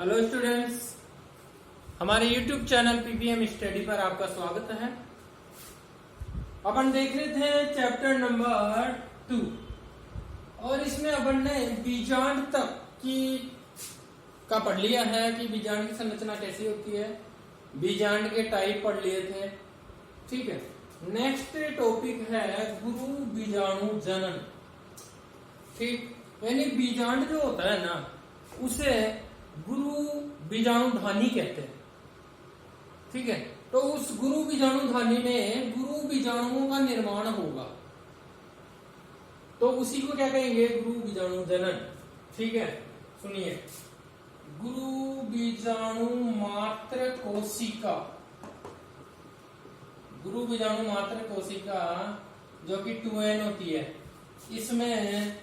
Hello students, हमारे YouTube channel ppm study पर आपका स्वागत है। अपन देख रहे थे चैप्टर नंबर 2 और इसमें अपन ने बीजांड तक की का पढ़ लिया है कि बीजांड की संरचना कैसी होती है, बीजांड के टाइप पढ़ लिए थे। ठीक है, नेक्स्ट टॉपिक है गुरु बीजाणु जनन। ठीक, यानी बीजांड जो होता है ना उसे गुरु बीजाणुधानी कहते हैं। ठीक है, तो उस गुरु बीजाणुधानी में गुरु बीजाणुओं का निर्माण होगा तो उसी को क्या कहेंगे, गुरु बीजाणु जनन। ठीक है, सुनिए, गुरु बीजाणु मात्र कोशिका, गुरु बीजाणु मात्र कोशिका जो कि 2n होती है, इसमें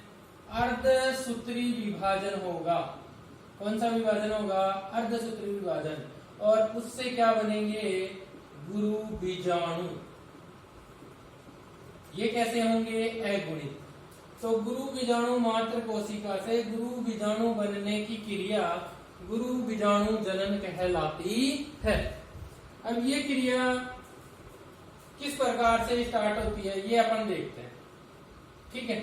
अर्धसूत्री विभाजन होगा। कौन सा विभाजन होगा? अर्धसूत्री विभाजन। और उससे क्या बनेंगे? गुरु बीजाणु। ये कैसे होंगे? अगुणित। तो गुरु बीजाणु मात्र कोशिका से गुरु बीजाणु बनने की क्रिया गुरु बीजाणु जनन कहलाती है। अब ये क्रिया किस प्रकार से स्टार्ट होती है ये अपन देखते हैं। ठीक है,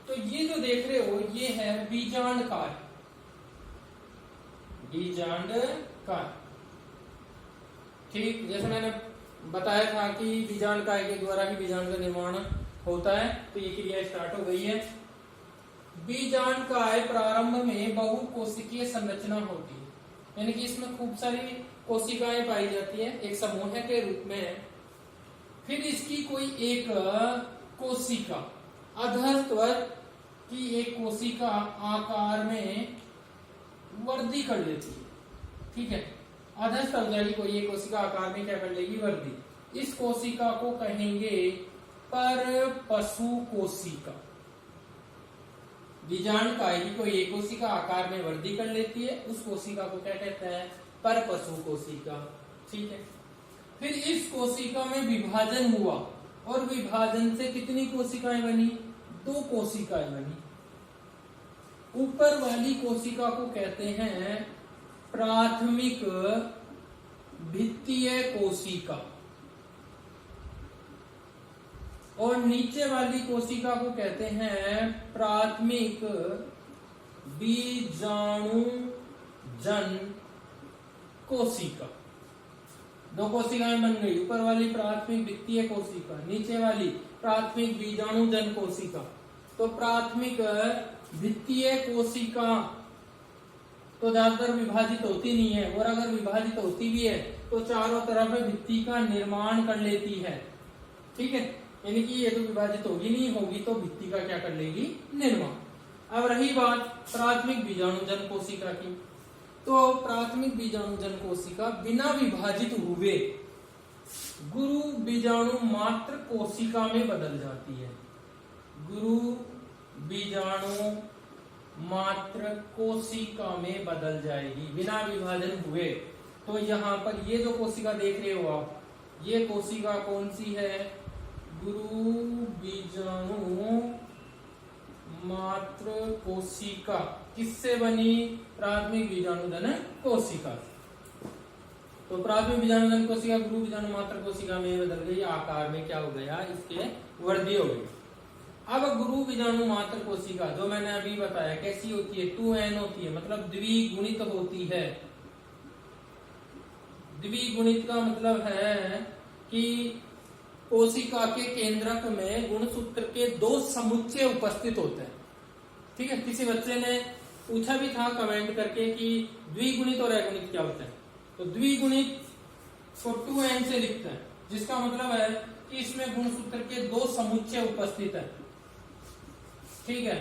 तो ये जो देख रहे हो ये है बीजांड कार्य, बीजांड कार्य। ठीक, जैसे मैंने बताया था कि बीजांड कार्य के द्वारा ही बीजांड का निर्माण होता है, तो ये क्रिया स्टार्ट हो गई है। बीजांड कार्य प्रारंभ में बहुकोशिकीय संरचना होती है, यानी कि इसमें खूब सारी कोशिकाएं पाई जाती है एक समूह के रूप में। फिर इसकी कोई एक कोशिका अधस्तवर की एक कोशिका आकार में वृद्धि कर लेती है। ठीक है, अधस्तवर की कोई एक कोशिका आकार में क्या कर लेगी? वृद्धि। इस कोशिका को कहेंगे पर पशु कोशिका। बीजांड कार्य की कोई एक कोशिका आकार में वृद्धि कर लेती है, उस कोशिका को क्या कहते हैं? पर पशु कोशिका। ठीक है, फिर इस कोशिका में विभाजन हुआ और विभाजन से कितनी कोशिकाएं बनी? 2 कोशिकाएं बनी। ऊपर वाली कोशिका को कहते हैं प्राथमिक भित्तीय कोशिका और नीचे वाली कोशिका को कहते हैं प्राथमिक बीजाणु जन कोशिका। 2 कोशिकाएं बन गई, ऊपर वाली प्राथमिक वित्तीय कोशिका, नीचे वाली प्राथमिक बीजाणु जन कोशिका। तो प्राथमिक वित्तीय कोशिका तो ज्यादातर विभाजित होती नहीं है, और अगर विभाजित होती भी है तो चारों तरफ भित्ति का निर्माण कर लेती है। ठीक है, यानी कि ये तो विभाजित होगी नहीं, होगी तो भित्ति का क्या कर लेगी? निर्माण। अब रही बात प्राथमिक बीजाणु जन कोशिका की, तो प्राथमिक बीजाणु जन कोशिका बिना विभाजित हुए गुरु बीजाणु मात्र कोशिका में बदल जाती है। गुरु बीजाणु मात्र कोशिका में बदल जाएगी बिना विभाजन हुए। तो यहाँ पर ये जो कोशिका देख रहे हो आप, ये कोशिका कौन सी है? गुरु बीजाणु मात्र कोशिका। किससे बनी? प्राथमिक बीजाणु जन कोशिका। तो प्राथमिक बीजाणु जन कोशिका गुरु बीजाणु मात्र कोशिका में बदल गई, आकार में क्या हो गया? इसके वृद्धि हो गई। अब गुरु बीजाणु मात्र कोशिका जो मैंने अभी बताया कैसी होती है? 2n होती है, मतलब द्विगुणित होती है। द्विगुणित का मतलब है कि कोशिका के केंद्रक में गुणसूत्र के 2 समुच्चय उपस्थित होते हैं। ठीक है, किसी बच्चे ने पूछा भी था कमेंट करके कि द्विगुणित और अगुणित क्या होता है, तो द्विगुणित को 2n से लिखते हैं, जिसका मतलब है कि इसमें गुणसूत्र के 2 समुच्चय उपस्थित है। ठीक है,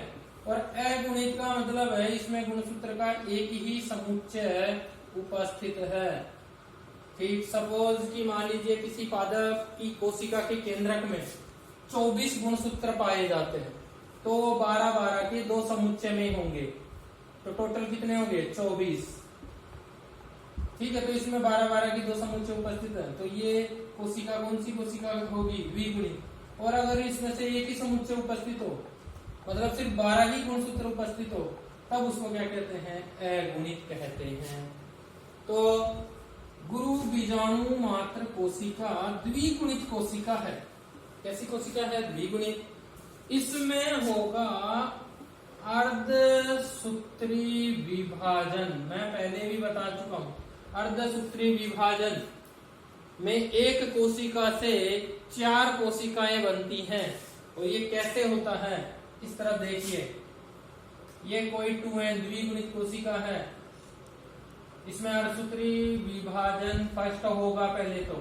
और अगुणित का मतलब है इसमें गुणसूत्र का एक ही समुच्चय उपस्थित है। ठीक, सपोज कि मान लीजिए किसी पादप की कोशिका के केंद्रक में 24 गुणसूत्र पाए जाते हैं, तो 12-12 के 2 समुच्चय में होंगे, तो टोटल कितने होंगे? 24। ठीक है, तो इसमें 12-12 के 2 समुच्चय उपस्थित है, तो ये कोशिका कौन सी कोशिका होगी? द्विगुणित। और अगर इसमें से एक ही समुच्चय उपस्थित हो, मतलब सिर्फ 12 ही गुणसूत्र उपस्थित हो, तब उसको क्या कहते हैं, अगुणित कहते हैं। तो गुरु बीजाणु मात्र कोशिका द्विगुणित कोशिका है। कैसी कोशिका है, द्विगुणित। इसमें होगा अर्धसूत्री विभाजन। मैं पहले भी बता चुका हूं, अर्धसूत्री विभाजन में एक कोशिका से 4 कोशिकाएं बनती हैं। और ये कैसे होता है, इस तरफ देखिए, ये कोई 2n द्विगुणित कोशिका है। इसमें अर्धसूत्री विभाजन फर्स्ट होगा पहले, तो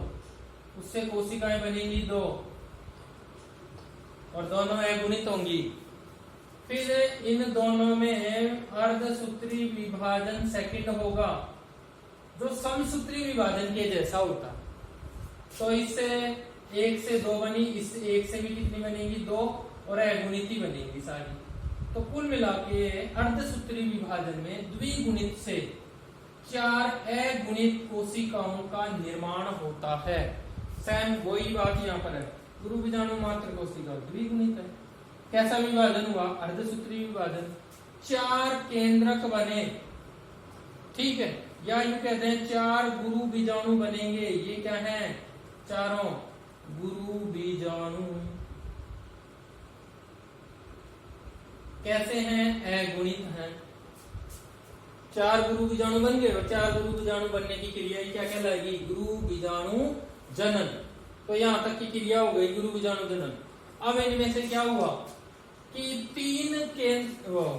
उससे कोशिकाएं बनेंगी 2 और दोनों अगुणित होंगी। फिर इन दोनों में अर्धसूत्री विभाजन सेकंड होगा, जो समसूत्री विभाजन के जैसा होता। तो इससे 1 से 2 बनी, इससे 1 से भी कितनी बनेगी, 2 और अगुणित ही बनेगी सारी। तो कुल मिला के अर्धसूत्री विभाजन में द्विगुणित से 4 अगुणित कोशिकाओं का निर्माण होता है। सेम वही बात यहाँ पर है, गुरु बीजाणु मात्र कोशिका द्विगुणित है। कैसा विभाजन हुआ, अर्धसूत्री विभाजन। 4 केंद्रक बने, ठीक है, या यूं कहते हैं 4 गुरु बीजाणु बनेंगे। ये क्या है, चारों गुरु बीजाणु। कैसे हैं, अगुणित हैं। 4 गुरु बीजाणु बन गए, और 4 गुरु बीजाणु बनने की क्रिया क्या कहलाएगी, गुरु बीजाणु जनन। तो यहां तक की क्रिया हो गई गुरु बीजाणु जनन। अब इनमें से क्या हुआ कि 3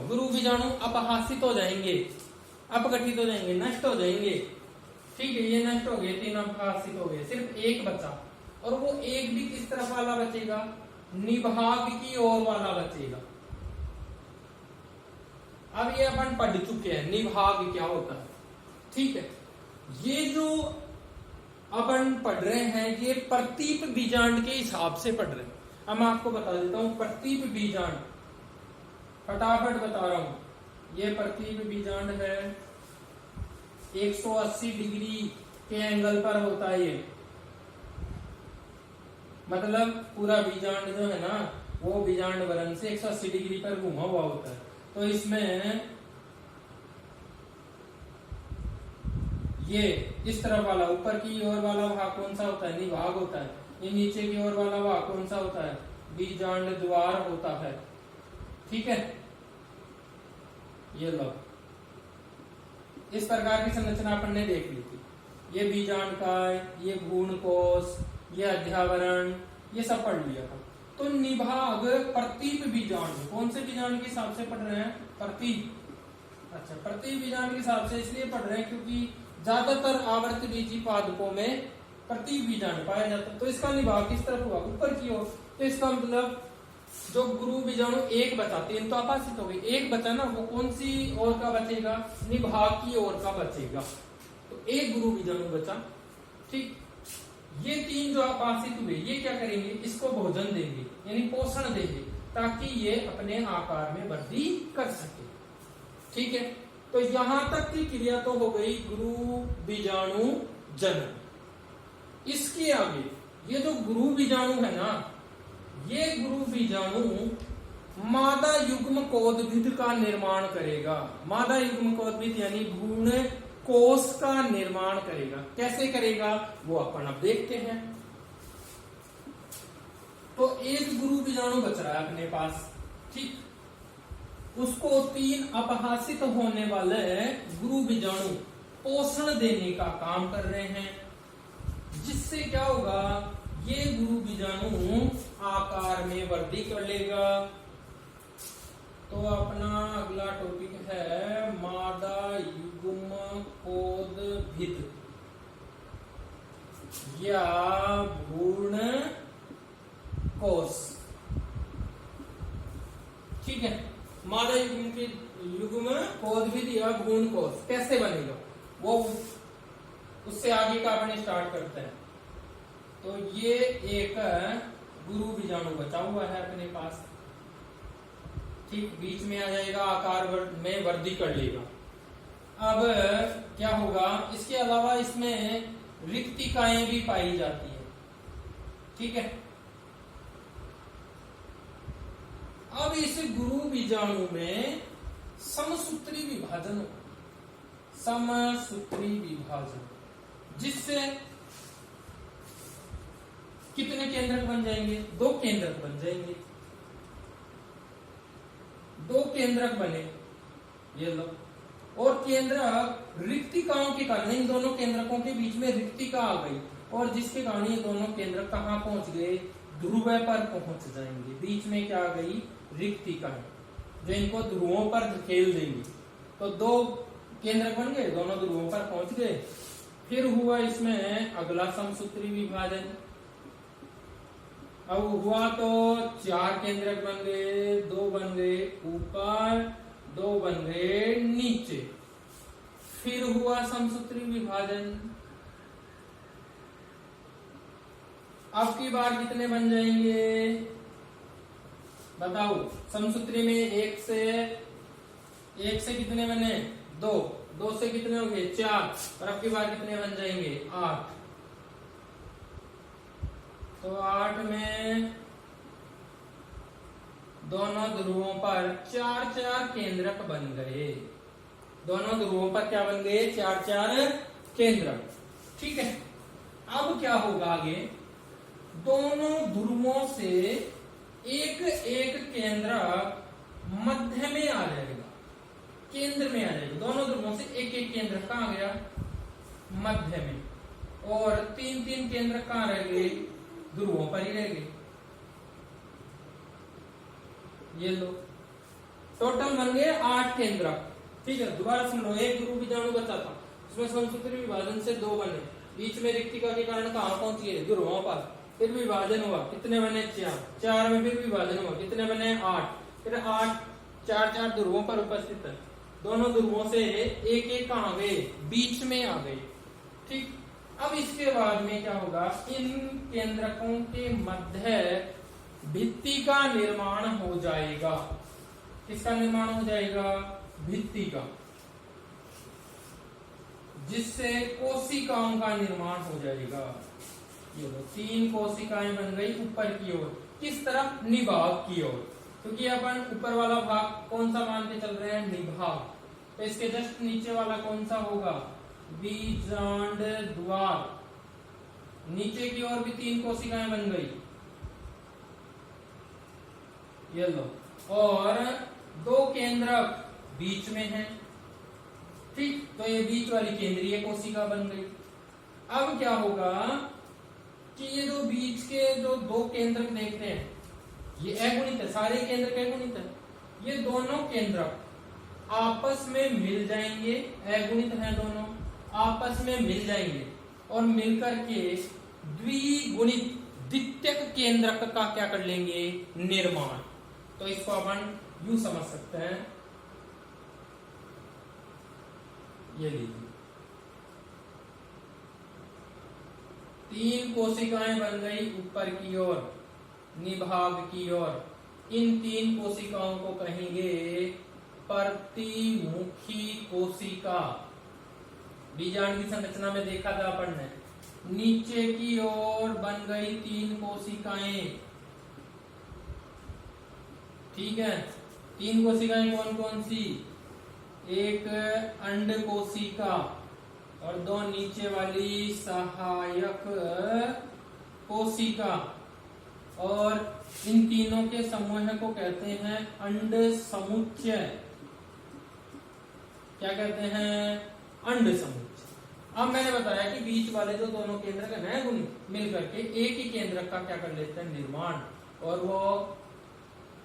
गुरु बीजाणु अपहासित हो जाएंगे, अपघटित हो जाएंगे, नष्ट हो जाएंगे। ठीक है, ये नष्ट हो गए, 3 अपहासित हो गए, सिर्फ 1 बचा। और वो 1 भी किस तरफ वाला बचेगा, निभाग की ओर वाला बचेगा। अब ये अपन पढ़ चुके हैं निभाग क्या होता है। ठीक है, ये जो अपन पढ़ रहे हैं ये प्रतीप बीजांड के हिसाब से पढ़ रहे हैं। अब मैं आपको बता देता हूं प्रतीप बीजांड, फटाफट बता रहा हूं। ये प्रतीप बीजांड है, 180 डिग्री के एंगल पर होता है ये। मतलब पूरा बीजांड जो है ना, वो बीजांड वरण से 180 डिग्री पर घुमा हुआ होता है। तो इसमें ये इस तरफ वाला ऊपर की ओर वाला भाग कौन सा होता है, निभाग होता है। ये नीचे की ओर वाला भाग कौन सा होता है, बीजांड द्वार होता है। ठीक है, ये लो, इस प्रकार की संरचना अपन ने देख ली थी। ये बीजांड का, ये भ्रूण कोश, ये अध्यावरण, ये सब पढ़ लिया था। तो निभाग प्रतीप बीजांड, कौन से बीजांड के हिसाब से पढ़ रहे हैं, प्रतीप। अच्छा, प्रतीप बीजांड के हिसाब से इसलिए पढ़ रहे हैं क्योंकि ज्यादातर आवर्त बीजी पादपों में प्रतीप बीजांड पाया जाता है। तो इसका निभाग किस तरफ हुआ, ऊपर की ओर। तो इसका मतलब जो गुरु बीजाणु 1 बचा, 3 तो अपहासित हो गए, 1 बचा ना, वो कौन सी ओर का बचेगा, निभाग की ओर का बचेगा। तो 1 गुरु बीजाणु बचा। ठीक, ये 3 जो अपहासित हुए, ये क्या करेंगे, इसको भोजन देंगे, यानी पोषण देंगे, ताकि ये अपने आकार में वृद्धि कर सके। ठीक है, तो यहां तक की क्रिया तो हो गई गुरु बीजाणु जनन। इसके आगे ये जो गुरु बीजाणु है ना, ये गुरु बीजाणु मादा युग्म कोदभिद का निर्माण करेगा। मादा युग्म कोदभिद यानी भ्रूण कोश का निर्माण करेगा। कैसे करेगा वो अपन अब देखते हैं। तो 1 गुरु बीजाणु बच रहा है अपने पास। ठीक, उसको 3 अपहासित होने वाले गुरु बीजाणु पोषण देने का काम कर रहे हैं, जिससे क्या होगा, ये गुरु बीजाणु आकार में वृद्धि कर लेगा। तो अपना अगला टॉपिक है मादा युग्म कोदभिद या भ्रूण कोश। ठीक है, मादा युग्म कोदभिद या भ्रूण कोश कैसे बनेगा, वो उससे आगे का अपने स्टार्ट करते हैं। तो ये एक गुरु बीजाणु बचा हुआ है अपने पास। ठीक, बीच में आ जाएगा, आकार में वृद्धि कर लेगा। अब क्या होगा, इसके अलावा इसमें रिक्तिकाएं भी पाई जाती है। ठीक है, अब इस गुरु बीजाणु में समसूत्री विभाजन होगा, समसूत्री विभाजन, जिससे कितने केंद्रक बन जाएंगे? 2 केंद्रक बन जाएंगे। 2 केंद्रक बने, ये लो, और केंद्रक रिक्तिकाओं के कारण इन दोनों केंद्रकों के बीच में रिक्तिका आ गई, और जिसके कारण ये दोनों केंद्रक कहां पहुंच गए? ध्रुव पर पहुंच जाएंगे। बीच में क्या आ गई? रिक्तिका, जो इनको ध्रुवों पर धकेल देंगी। तो 2 केंद्रक बन गए, दोनों ध्रुवों पर पहुंच गए। फिर हुआ इसमें अगला समसूत्री विभाजन। अब हुआ तो 4 केंद्रक बन गए, 2 बन गए ऊपर, 2 बन गए नीचे। फिर हुआ समसूत्री विभाजन। अब की बार कितने बन जाएंगे? बताओ, समसूत्री में 1 से कितने बने? 2, 2 से कितने हो गए? 4, और अब की बार कितने बन जाएंगे? 8। तो 8 में दोनों ध्रुवों पर 4-4 केंद्रक बन गए। दोनों ध्रुवों पर क्या बन गए? 4-4 केंद्रक। ठीक है, अब क्या होगा आगे? दोनों ध्रुवों से एक केंद्रक मध्य में आ जाएगा, केंद्र में आ जाएगा। दोनों ध्रुवों से एक केंद्रक कहां आ गया? मध्य में। और 3 केंद्रक कहां रह गए? ध्रुवों पर ही रह गए। ये लो, टोटल बन गए 8 केंद्रक। ठीक है, दोबारा सुन लो। एक ध्रुव बीजाणु बचा था, उसमें समसूत्री विभाजन से 2 बने, बीच में रिक्तिका के कारण कहां पहुंच गए? ध्रुवों पर। फिर विभाजन हुआ, कितने बने? 4 में फिर विभाजन हुआ, कितने बने? 8। फिर 8, 4 ध्रुवों पर उपस्थित है। दोनों ध्रुवों से एक कहां गए? बीच में आ गए। ठीक, अब इसके बाद में क्या होगा? इन केंद्रकों के मध्य भित्ति का निर्माण हो जाएगा। किसका निर्माण हो जाएगा? भित्ति का, जिससे कोशिकाओं का निर्माण हो जाएगा। ये लो, 3 कोशिकाएं बन गई ऊपर की ओर। किस तरफ? निभाग की ओर, क्योंकि अपन ऊपर वाला भाग कौन सा मान के चल रहे हैं? निभाग। तो इसके जस्ट नीचे वाला कौन सा होगा? बीजांड द्वार। नीचे की ओर भी 3 कोशिकाएं बन गई, ये लो, और 2 केंद्रक बीच में है। ठीक, तो ये बीच वाली केंद्रीय कोशिका बन गई। अब क्या होगा कि ये जो बीच के जो 2 केंद्रक देखते हैं, ये अगुणित है, सारे केंद्रक अगुणित है। ये दोनों केंद्रक आपस में मिल जाएंगे, अगुणित हैं दोनों, आपस में मिल जाएंगे और मिलकर के द्विगुणित द्वितीयक केंद्रक का क्या कर लेंगे? निर्माण। तो इसको अपन यूं समझ सकते हैं, ये लीजिए, 3 कोशिकाएं बन गई ऊपर की ओर, निभाग की ओर। इन 3 कोशिकाओं को कहेंगे प्रतिमुखी कोशिका। बीजांड की संरचना में देखा था अपन ने, नीचे की ओर बन गई 3 कोशिकाएं। ठीक है, 3 कोशिकाएं कौन कौन सी? एक अंड कोशिका और 2 नीचे वाली सहायक कोशिका, और इन तीनों के समूह को कहते हैं अंड समुच्चय। क्या कहते हैं? अंड समुच्चय। अब मैंने बताया कि बीच वाले जो दोनों केंद्रक हैं उन मिलकर के एक ही केंद्रक का क्या कर लेते हैं? निर्माण। और वो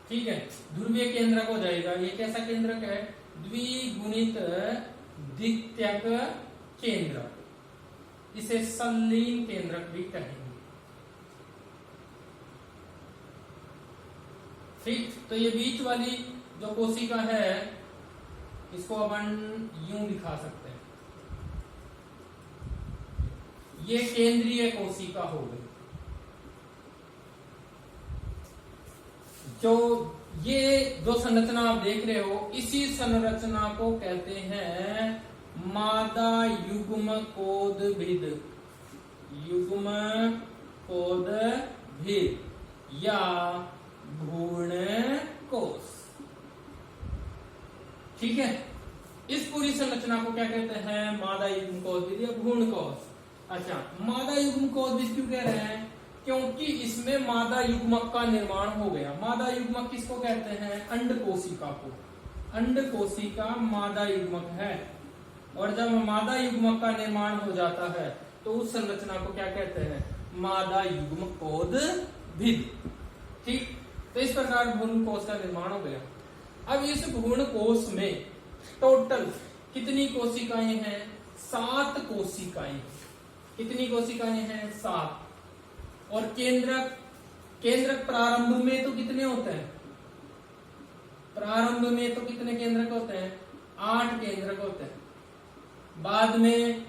ठीक है ध्रुवीय केंद्रक हो जाएगा। ये कैसा केंद्रक है? द्विगुणित द्वितीयक केंद्रक। इसे संलीन केंद्रक भी कहेंगे। ठीक, तो ये बीच वाली जो कोशिका है इसको अपन यूं दिखा सकते हैं, ये केंद्रीय कोशिका हो गई। जो ये जो संरचना आप देख रहे हो, इसी संरचना को कहते हैं मादा युग्म कोदभिद, युग्म कोदभिद या भ्रूण कोश। ठीक है, इस पूरी संरचना को क्या कहते हैं? मादा युग्म कोश विधि या भ्रूण कोश। अच्छा, मादा युग्म कोश विधि क्यों कह रहे हैं? क्योंकि इसमें मादा युग्मक का निर्माण हो गया। मादा युग्मक किसको कहते हैं? अंड कोशिका को। अंड कोशिका मादा युग्मक है, और जब मादा युग्मक का निर्माण हो जाता है तो उस संरचना को क्या कहते हैं? मादा युग्म कोश विधि। ठीक, तो इस प्रकार भ्रूण कोश का निर्माण हो गया। अब इस भ्रूण कोश में टोटल कितनी कोशिकाएं हैं? 7 कोशिकाएं। कितनी कोशिकाएं हैं? 7। और केंद्रक प्रारंभ में तो कितने होते हैं? प्रारंभ में तो कितने केंद्रक होते हैं? 8 केंद्रक होते हैं। बाद में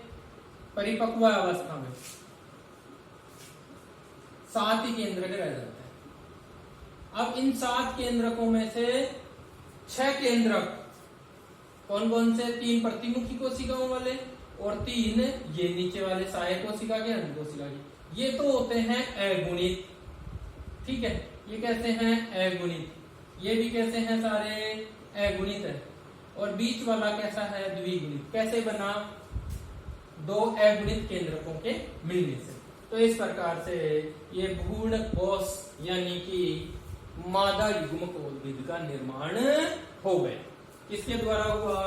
परिपक्व अवस्था में 7 ही केंद्रक रह जाते हैं। अब इन 7 केंद्रकों में से 6 केंद्रक कौन कौन से? 3 प्रतिमुखी कोशिकाओं वाले और 3 ये नीचे वाले सहायक कोशिका के, अंड कोशिका के। ये तो होते हैं अगुणित। ठीक है, ये कैसे हैं? अगुणित। ये भी कैसे हैं? सारे अगुणित है। और बीच वाला कैसा है? द्विगुणित। कैसे बना? 2 अगुणित केंद्रकों के मिलने से। तो इस प्रकार से ये भ्रूण कोश यानी कि मादा युग्म कोश विधि का निर्माण हो गया। किसके द्वारा हुआ?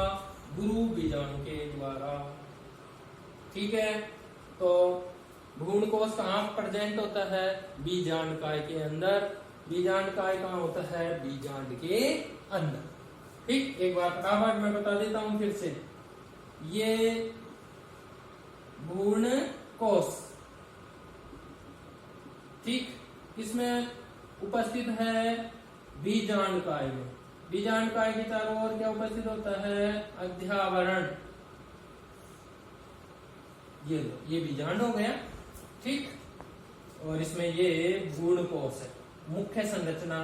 गुरु बीजाणु के द्वारा। ठीक है, तो भ्रूण कोश कहाँ प्रेजेंट होता है? बीजांडकाय के अंदर। बीजांडकाय कहाँ होता है? बीजांड के अंदर। ठीक, एक बार फटाफट मैं बता देता हूं फिर से। ये भ्रूण कोश, ठीक, इसमें उपस्थित है बीजांडकाय में। बीजांडकाय के चारों ओर क्या उपस्थित होता है? अध्यावरण। ये बीजांड हो गया। ठीक, और इसमें ये भ्रूण कोश है। मुख्य संरचना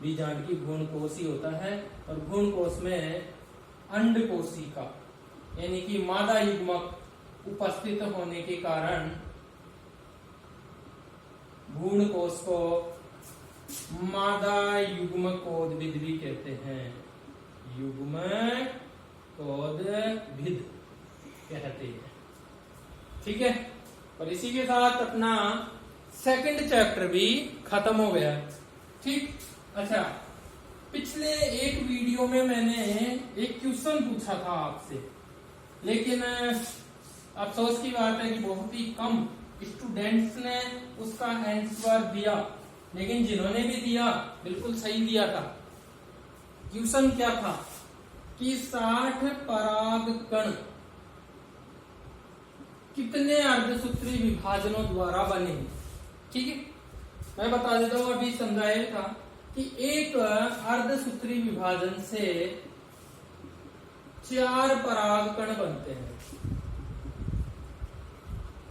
बीजांड की भ्रूण कोश ही होता है। और भ्रूण कोश में अंड कोशिका यानी कि मादा युग्मक उपस्थित होने के कारण भ्रूण कोश को मादा युग्म कोश विधि भी कहते हैं। युग्म कोश विधि कहते हैं। ठीक है, और इसी के साथ अपना सेकंड चैप्टर भी खत्म हो गया। ठीक, अच्छा, पिछले एक वीडियो में मैंने एक क्वेश्चन पूछा था आपसे, लेकिन अफसोस की बात है कि बहुत ही कम स्टूडेंट्स ने उसका आंसर दिया। लेकिन जिन्होंने भी दिया बिल्कुल सही दिया था। क्वेश्चन क्या था कि 60 पराग कण कितने अर्धसूत्री विभाजनों द्वारा बने? ठीक है, मैं बता देता हूं, अभी समझाया था कि एक अर्धसूत्री विभाजन से 4 पराग कण बनते हैं।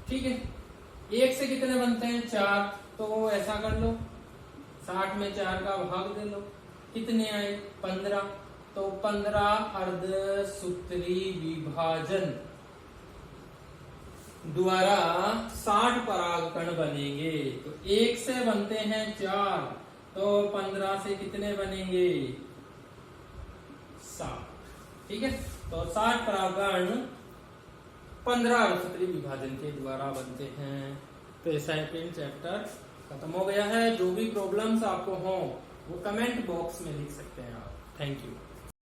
ठीक है, एक से कितने बनते हैं? 4। तो ऐसा कर लो, 60 में 4 का भाग दे लो, कितने आए? 15। तो 15 अर्धसूत्री विभाजन द्वारा 60 परागकण बनेंगे। तो 1 से बनते हैं 4, तो 15 से कितने बनेंगे? 7। ठीक है, तो 60 परागकण 15 अर्धसूत्री विभाजन के द्वारा बनते हैं। तो ये सेकंड चैप्टर खत्म हो गया है। जो भी प्रॉब्लम्स आपको हो वो कमेंट बॉक्स में लिख सकते हैं आप। Thank you.